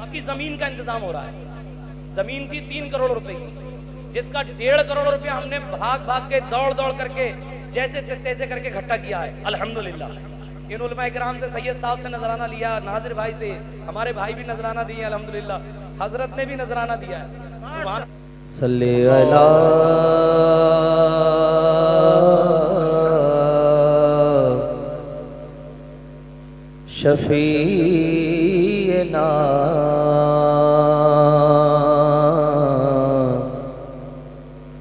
उसकी जमीन का इंतजाम हो रहा है। जमीन थी 3 करोड़ रुपए की, जिसका 1.5 करोड़ रुपया हमने भाग भाग के दौड़ दौड़ करके जैसे तैसे करके इकट्ठा किया है। अल्हम्दुलिल्लाह इन उलमा इकराम से, सैयद साहब से नजराना लिया, नाजिर भाई से, हमारे भाई भी नजराना दिए अल्हम्दुलिल्लाह, हजरत ने भी नजराना दिया है। सुभान सल्ले अला शफीना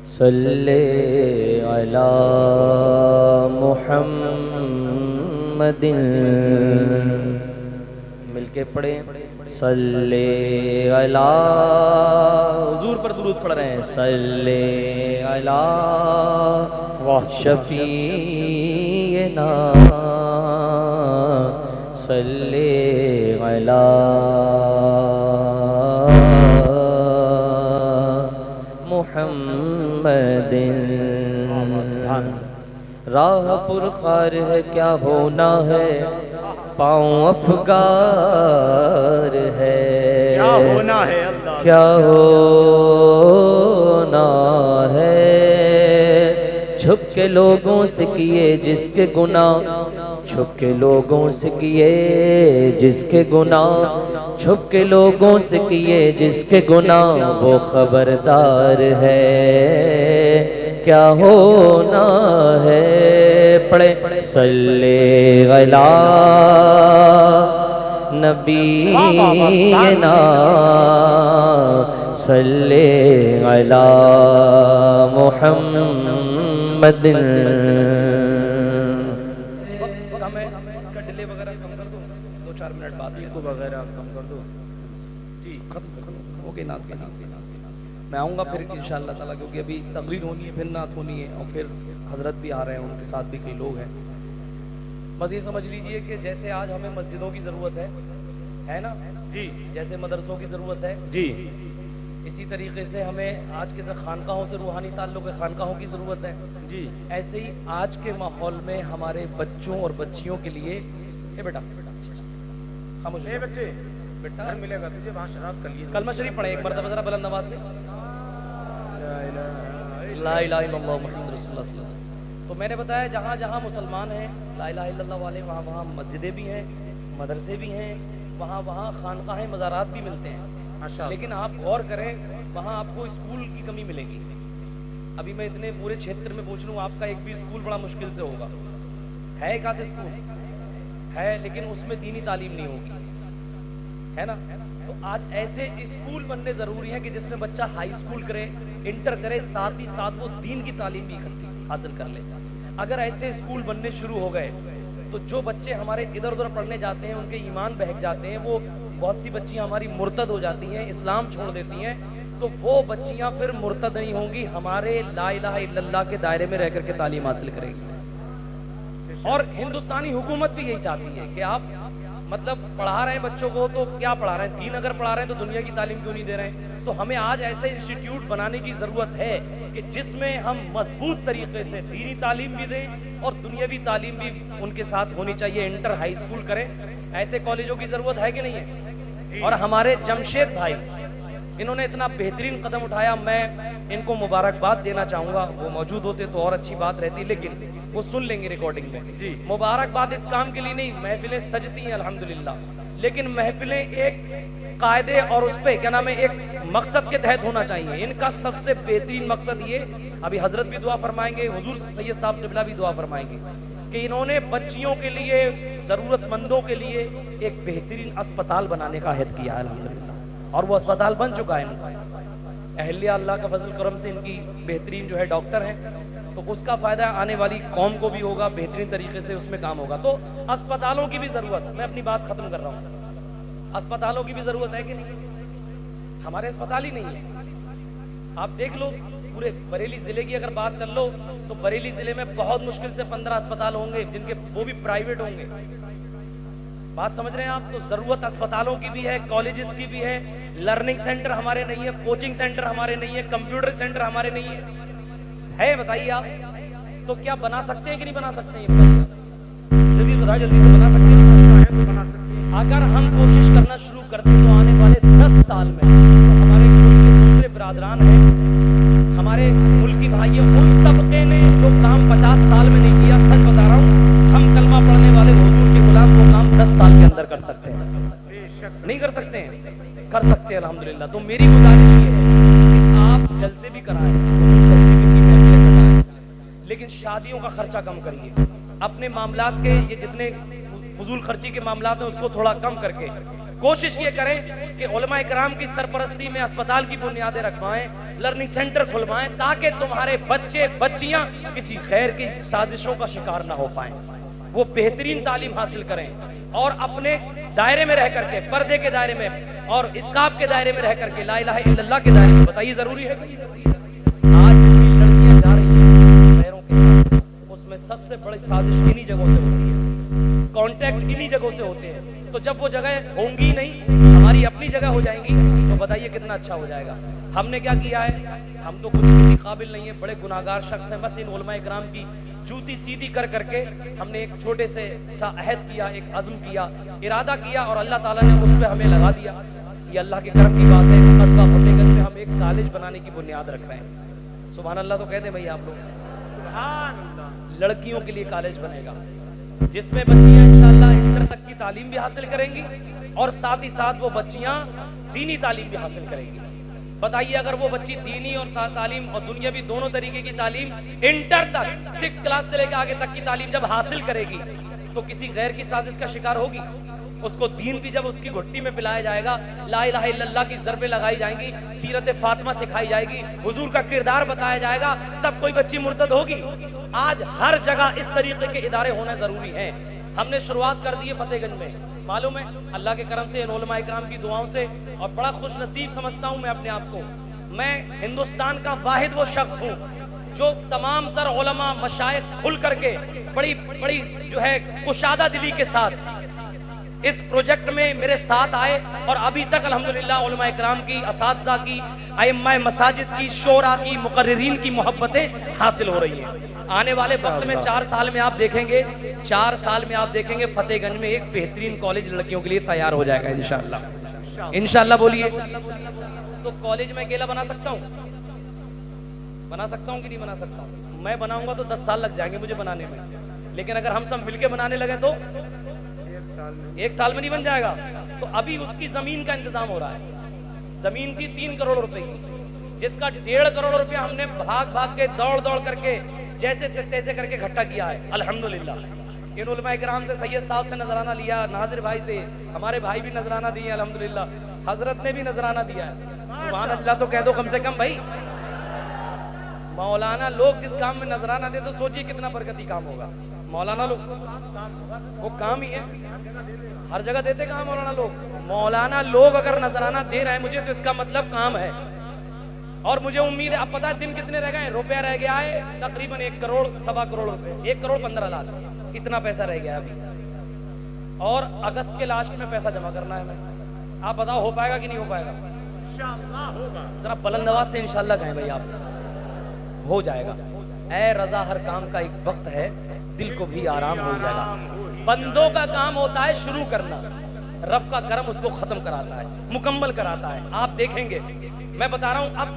सल्ले अला मुहम्मदिन, मिलके पढ़े सल्ले अला, हुजूर पर दुरूद पढ़ रहे हैं, सल्ले अला शफीना सल्ले अला मुहम्मदिन। राह पुरखार है क्या होना है, पाँव अफगार है, क्या होना है अल्लाह, क्या होना है। छुप के लोगों से किए जिसके गुनाह, छुप के लोगों से किए जिसके गुनाह, छुप के लोगों से किए जिसके गुनाह, वो खबरदार है क्या होना है। पढ़े सल्ले अला नबीना सल्ले अला मुहम्मदिन। कम है, इसका डिले वगैरह कम कर दो, 2-4 मिनट बाद को वगैरह कम कर दो जी। खत्म हो गई नात के नात। मैं आऊँगा फिर इंशाअल्लाह ताला, क्योंकि अभी तकरीर होनी है, फिर नात होनी है, और फिर हजरत भी आ रहे हैं, उनके साथ भी कई लोग हैं। बस ये समझ लीजिए कि जैसे आज हमें मस्जिदों की ज़रूरत है ना जी, जैसे मदरसों की ज़रूरत है जी, इसी तरीके से हमें आज के खानकाहों से रूहानी ताल्लुक़ खानकाहों की ज़रूरत है जी। ऐसे ही आज के माहौल में हमारे बच्चों और बच्चियों के लिए, ए बेटा खामोश हो ए जाओ। बच्चे, बेटा घर मिलेगा तुझे, वहाँ शराब कर लिए। कलमा शरीफ पढ़े एक मरतबा ज़रा बुलंद आवाज़ से, ला इलाहा ला इलाहा इल्लल्लाह मुहम्मद रसूलुल्लाह सल्लल्लाहु अलैहि वसल्लम। तो मैंने बताया जहाँ जहाँ मुसलमान हैं ला इलाहा इल्लल्लाह वाले, वहाँ वहाँ मस्जिदें भी हैं, मदरसे भी हैं, वहाँ वहाँ खानकाहें मज़ारात भी मिलते हैं। माशाअल्लाह। लेकिन आप गौर करें, वहाँ आपको स्कूल की कमी मिलेगी। अभी मैं इतने पूरे क्षेत्र में पूछ लूँ, आपका एक भी स्कूल बड़ा मुश्किल से होगा, है एक आध स्कूल है, लेकिन उसमें दीनी तालीम नहीं होगी, है ना। तो आज ऐसे स्कूल बनने ज़रूरी है कि जिसमें बच्चा हाई स्कूल करे, इंटर करे, साथ ही साथ वो दीन की तालीम भी इकट्ठी हासिल कर ले। अगर ऐसे स्कूल बनने शुरू हो गए तो जो बच्चे हमारे इधर उधर पढ़ने जाते हैं उनके ईमान बहक जाते हैं, वो बहुत सी बच्चियां हमारी मुर्तद हो जाती हैं, इस्लाम छोड़ देती हैं, तो वो बच्चियां फिर मुर्तद नहीं होंगी, हमारे ला इलाहा इल्लल्लाह के दायरे में रह करके तालीम हासिल करेंगी। और हिंदुस्तानी हुकूमत भी यही चाहती है कि आप मतलब पढ़ा रहे हैं बच्चों को, तो क्या पढ़ा रहे हैं, दीन अगर पढ़ा रहे हैं तो दुनिया की तालीम क्यों नहीं दे रहे हैं। तो हमें आज ऐसे इंस्टीट्यूट बनाने की ज़रूरत है कि जिसमें हम मजबूत तरीके से दीनी तालीम भी दें और दुनियावी तालीम भी उनके साथ होनी चाहिए, इंटर हाई स्कूल करें। ऐसे कॉलेजों की ज़रूरत है कि नहीं है। और हमारे जमशेद भाई, इन्होंने इतना बेहतरीन कदम उठाया, मैं इनको मुबारकबाद देना चाहूँगा। वो मौजूद होते तो और अच्छी बात रहती, लेकिन वो सुन लेंगे रिकॉर्डिंग में जी। मुबारकबाद इस काम के लिए नहीं, महफिलें सजती हैं अल्हम्दुलिल्लाह, लेकिन महफिलें एक कायदे और उस पर क्या नाम है, एक मकसद के तहत होना चाहिए। इनका सबसे बेहतरीन मकसद ये, अभी हजरत भी दुआ फरमाएंगे, हुजूर सैयद साहब क़िबला भी दुआ फरमाएंगे कि इन्होंने बच्चियों के लिए, ज़रूरतमंदों के लिए एक बेहतरीन अस्पताल बनाने का अहद किया है अल्हम्दुलिल्लाह, और वो अस्पताल बन चुका है इनका। अहलिया अल्लाह का फजल करम से इनकी बेहतरीन जो है डॉक्टर हैं, तो उसका फ़ायदा आने वाली कौम को भी होगा, बेहतरीन तरीके से उसमें काम होगा। तो अस्पतालों की भी ज़रूरत, मैं अपनी बात ख़त्म कर रहा हूँ, अस्पतालों की भी ज़रूरत है कि नहीं। हमारे अस्पताल ही नहीं है। आप देख लो, पूरे बरेली ज़िले की अगर बात कर लो तो बरेली ज़िले में बहुत मुश्किल से 15 अस्पताल होंगे, जिनके वो भी प्राइवेट होंगे। बात समझ रहे हैं आप। तो ज़रूरत अस्पतालों की भी है, कॉलेजेस की भी है, लर्निंग सेंटर हमारे नहीं है, कोचिंग सेंटर हमारे नहीं है, कंप्यूटर सेंटर हमारे नहीं है बताइए आप। तो क्या बना सकते हैं कि नहीं बना सकते हैं? जल्दी से बना सकते हैं, बना सकते हैं। अगर हम कोशिश करना शुरू करते तो आने वाले 10 साल में जो हमारे मुल्क के दूसरे बिरादरान हैं, हमारे मुल्की भाइयों, उस तबके ने जो काम 50 साल में नहीं किया, सच बता रहा हूँ, हम कलमा पढ़ने वाले हुजूर के गुलाम वो काम 10 साल के अंदर कर सकते हैं। नहीं कर सकते हैं? कर सकते हैं अल्हम्दुलिल्लाह। तो मेरी गुजारिश ये है कि आप जलसे भी कराएं, लेकिन शादियों का खर्चा कम करिए। अपने मामलात के ये जितने फजूल खर्ची के मामलात हैं उसको थोड़ा कम करके कोशिश ये करें कि उलमा इकराम की सरपरस्ती में अस्पताल की बुनियादें रखवाएं, लर्निंग सेंटर खुलवाएं, ताकि तुम्हारे बच्चे बच्चियां किसी खैर की साजिशों का शिकार ना हो पाएं। वो बेहतरीन तालीम हासिल करें और अपने दायरे में रह करके, पर्दे के दायरे में और इस्काब के दायरे में रह करके, ला इलाहा इल्लल्लाह के दायरे में। बताइए जरूरी है? आज जितनी लड़कियां जा रही हैं पैरों के साथ, उसमें सबसे बड़ी साजिश इन्हीं जगहों से होती है, कांटेक्ट इन्हीं जगहों से होते हैं। तो जब वो जगह होंगी नहीं, हमारी अपनी जगह हो जाएंगी, तो बताइए कितना अच्छा हो जाएगा। हमने क्या किया है? हम तो कुछ किसी काबिल नहीं है, बड़े गुनाहगार शख्स हैं। बस इन उलमा इकराम की जूती सीधी कर करके हमने एक छोटे से अहद किया, एक अज़्म किया, इरादा किया और अल्लाह ताला ने उस पर हमें लगा दिया। ये अल्लाह के करम की बात है। कस्बा फतेहगंज में हम एक कॉलेज बनाने की बुनियाद रख रहे हैं। सुभान अल्लाह तो कह दें भाई आप लोग। लड़कियों के लिए कॉलेज बनेगा जिसमें बच्चियां इंशाअल्लाह इंटर तक की तालीम भी हासिल करेंगी और साथ ही साथ वो बच्चियां दीनी तालीम भी हासिल करेंगी। बताइए, अगर वो बच्ची दीनी और तालीम और दुनियावी दोनों तरीके की तालीम इंटर तक 6 क्लास से लेकर आगे तक की तालीम जब हासिल करेगी तो किसी गैर की साजिश का शिकार होगी? उसको दीन भी जब उसकी घुट्टी में पिलाया जाएगा, ला इलाहा इल्लल्लाह की ज़रबें लगाई जाएंगी, सीरत फातिमा सिखाई जाएगी, हुजूर का किरदार बताया जाएगा, तब कोई बच्ची मुर्तद होगी? आज हर जगह इस तरीके के इदारे होने जरूरी हैं। हमने शुरुआत कर दी है फतेहगंज में, मालूम है, अल्लाह के करम से, उलमा इकराम की दुआओं से, और बड़ा खुश नसीब समझता हूँ मैं अपने आप को। मैं हिंदुस्तान का वाहिद वो शख्स हूँ जो तमाम तर उलमा मशाइख खुल करके बड़ी बड़ी जो है कुशादा दिली के साथ इस प्रोजेक्ट में मेरे साथ आए और अभी तक अल्हम्दुलिल्लाह उलमा इकराम की, असातिज़ा की, अइम्मा मसाजिद की, शोरा की, मुकर्रिरीन की मोहब्बतें हासिल हो रही हैं। आने वाले वक्त में 4 साल में आप देखेंगे, 4 साल में आप देखेंगे फतेहगंज में एक बेहतरीन कॉलेज लड़कियों के लिए तैयार हो जाएगा इंशाअल्लाह। इंशाअल्लाह बोलिए। तो कॉलेज में अकेला बना सकता हूँ? बना सकता हूँ कि नहीं बना सकता हूँ? मैं बनाऊंगा तो 10 साल लग जाएंगे मुझे बनाने में, लेकिन अगर हम सब मिलके बनाने लगे तो 1 साल में नहीं बन जाएगा। तो अभी उसकी जमीन का इंतजाम हो रहा है। जमीन थी 3 करोड़ रुपए की, जिसका 1.5 करोड़ रुपया हमने भाग भाग के दौड़ दौड़ करके जैसे तैसे करके इकट्ठा किया है अल्हम्दुलिल्लाह। इन उलमा इकराम से, सैयद साहब से नजराना लिया, नाजिर भाई से, हमारे भाई भी नजराना दिए अल्हम्दुलिल्लाह, हजरत ने भी नजराना दिया है। सुभान अल्लाह तो कह दो कम से कम भाई। मौलाना लोग जिस काम में नजराना दे तो सोचिए कितना बरकती काम होगा। मौलाना लोग वो काम ही है, हर जगह देते कहाँ मौलाना लोग। मौलाना लोग अगर नजराना दे रहे हैं मुझे तो इसका मतलब काम है। और मुझे उम्मीद है, अब पता है दिन कितने रह गए, रुपया रह गया है तकरीबन 1 करोड़ सवा करोड़ रुपए, 1 करोड़ 15 लाख, इतना पैसा रह गया अभी। और अगस्त के लास्ट में पैसा जमा करना है हमें। आप बताओ हो पाएगा कि नहीं हो पाएगा? इंशाअल्लाह होगा। जरा बुलंद आवाज से इंशाअल्लाह कहें भाई, आप हो जाएगा। ऐ रजा हर काम का एक वक्त है, दिल को भी आराम हो जाएगा। बंदों का काम होता है शुरू करना, रब का करम उसको खत्म कराता है, मुकम्मल कराता है। आप देखेंगे, मैं बता रहा हूं। अब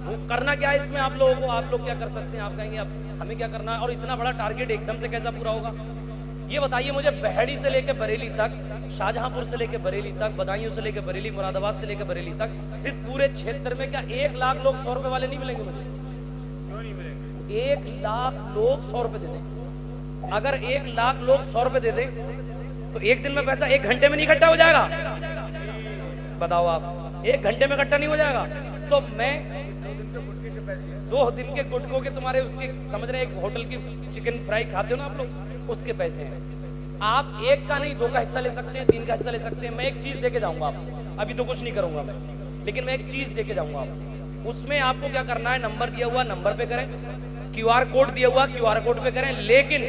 वो करना क्या है इसमें आप लोगों को? आप लोग क्या कर सकते हैं? आप कहेंगे अब हमें क्या करना है, और इतना बड़ा टारगेट एकदम से कैसा पूरा होगा? ये बताइए मुझे। बहेड़ी से लेकर बरेली तक, शाहजहांपुर से लेकर बरेली तक, बदायूं से लेकर बरेली, मुरादाबाद से लेकर बरेली तक, इस पूरे क्षेत्र में क्या 1 लाख लोग 100 रुपए वाले नहीं मिलेंगे मुझे? क्यों नहीं मिलेंगे? 1 लाख लोग 100 रुपए दे दें। अगर 1 लाख लोग 100 रुपए दे दें तो एक दिन में पैसा 1 घंटे में नहीं इकट्ठा हो जाएगा? बताओ आप, 1 घंटे में इकट्ठा नहीं हो जाएगा। तो मैं 2 दिन के गुटकों के तुम्हारे उसके समझ रहे, एक होटल की चिकन फ्राई खाते हो ना आप लोग, उसके पैसे हैं। आप 1 का नहीं 2 का हिस्सा ले सकते हैं, 3 का हिस्सा ले सकते हैं। मैं एक चीज देके जाऊंगा आपको, अभी तो कुछ नहीं करूंगा मैं, लेकिन मैं एक चीज देके जाऊंगा आपको। उसमें आपको क्या करना है, नंबर दिया हुआ नंबर पे करें, QR कोड दिया हुआ QR कोड पे करें, लेकिन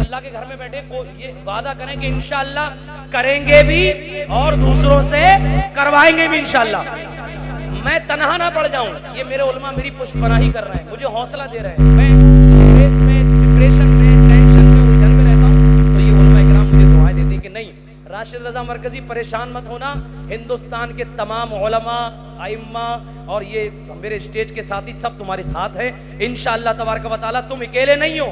अल्लाह के घर में बैठे को ये वादा करें कि इंशाअल्लाह करेंगे भी और दूसरों से करवाएंगे भी इंशाअल्लाह। मैं तनहा ना पड़ जाऊं, ये मेरे उलमा मेरी पुष्टपनाही कर रहे हैं, मुझे हौसला दे रहे हैं। मैं स्ट्रेस में, डिप्रेशन में, टेंशन में, उलझन में रहता हूं तो ये उलमा इकराम मुझे दुआएं देते हैं कि नहीं, राशिद रजा मरकजी परेशान मत होना, हिंदुस्तान के तमाम उलमा, आइम्मा और ये मेरे स्टेज के साथी सब तुम्हारे साथ हैं इंशाअल्लाह तबारक व तआला। तुम अकेले नहीं हो।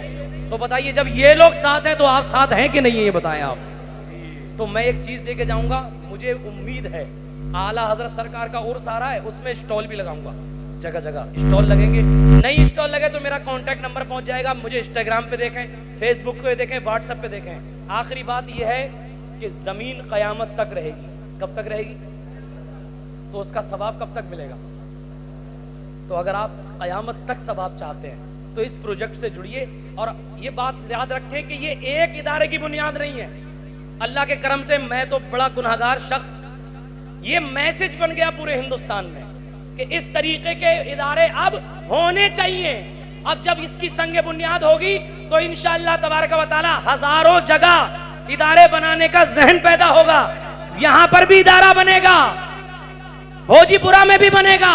तो बताइए जब ये लोग साथ हैं तो आप साथ हैं कि नहीं है, ये बताएं आप। तो मैं एक चीज दे के जाऊंगा, मुझे उम्मीद है आला हजरत सरकार का उर्स आ रहा है, उसमें स्टॉल भी लगाऊंगा, जगह जगह स्टॉल लगेंगे। नहीं स्टॉल लगे तो मेरा कांटेक्ट नंबर पहुंच जाएगा, मुझे इंस्टाग्राम पे देखें, फेसबुक पे देखें, व्हाट्सएप पे देखें। आखिरी बात यह है कि जमीन कयामत तक रहेगी। कब तक रहेगी? तो उसका सवाब कब तक मिलेगा? तो अगर आप कयामत तक सवाब चाहते हैं तो इस प्रोजेक्ट से जुड़िए। और ये बात याद रखें कि ये एक इदारे की बुनियाद नहीं है। अल्लाह के करम से मैं तो बड़ा गुनहगार शख्स, ये मैसेज बन गया पूरे हिंदुस्तान में कि इस तरीके के इदारे अब होने चाहिए। अब जब इसकी संग बुनियाद होगी तो इंशाअल्लाह तबारक व तआला हजारों जगह इदारे बनाने का जहन पैदा होगा। यहां पर भी इदारा बनेगा, भोजीपुरा में भी बनेगा,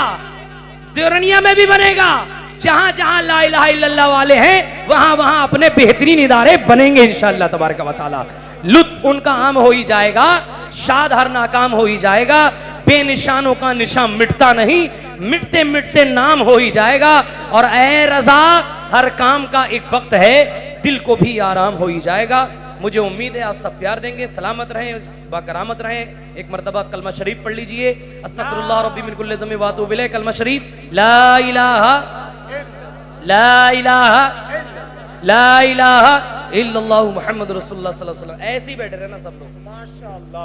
देवरनिया में भी बनेगा। जहां जहां ला इलाहा इल्लल्लाह वाले हैं वहां वहां अपने बेहतरीन इदारे बनेंगे इंशाअल्लाह तबारक व तआला। लुत्फ उनका आम हो ही जाएगा, शाद हर नाकाम हो ही जाएगा। बेनिशानों का निशान मिटता नहीं, मिटते मिटते नाम हो ही जाएगा। और ए रजा, हर काम का एक वक्त है, दिल को भी आराम हो ही जाएगा। मुझे उम्मीद है आप सब प्यार देंगे, सलामत रहें, बाकरामत रहें। एक मरतबा कलमा शरीफ पढ़ लीजिए, अस्तगफिरुल्लाह रब्बी मिन कुल्लि ज़म्बिन व अतूबु इलैह। कलमा शरीफ, ला इलाहा इल्लल्लाह मुहम्मद रसूलुल्लाह सल्लल्लाहु अलैहि वसल्लम। ऐसे ही बैठे रहना सब लोग। माशाअल्लाह।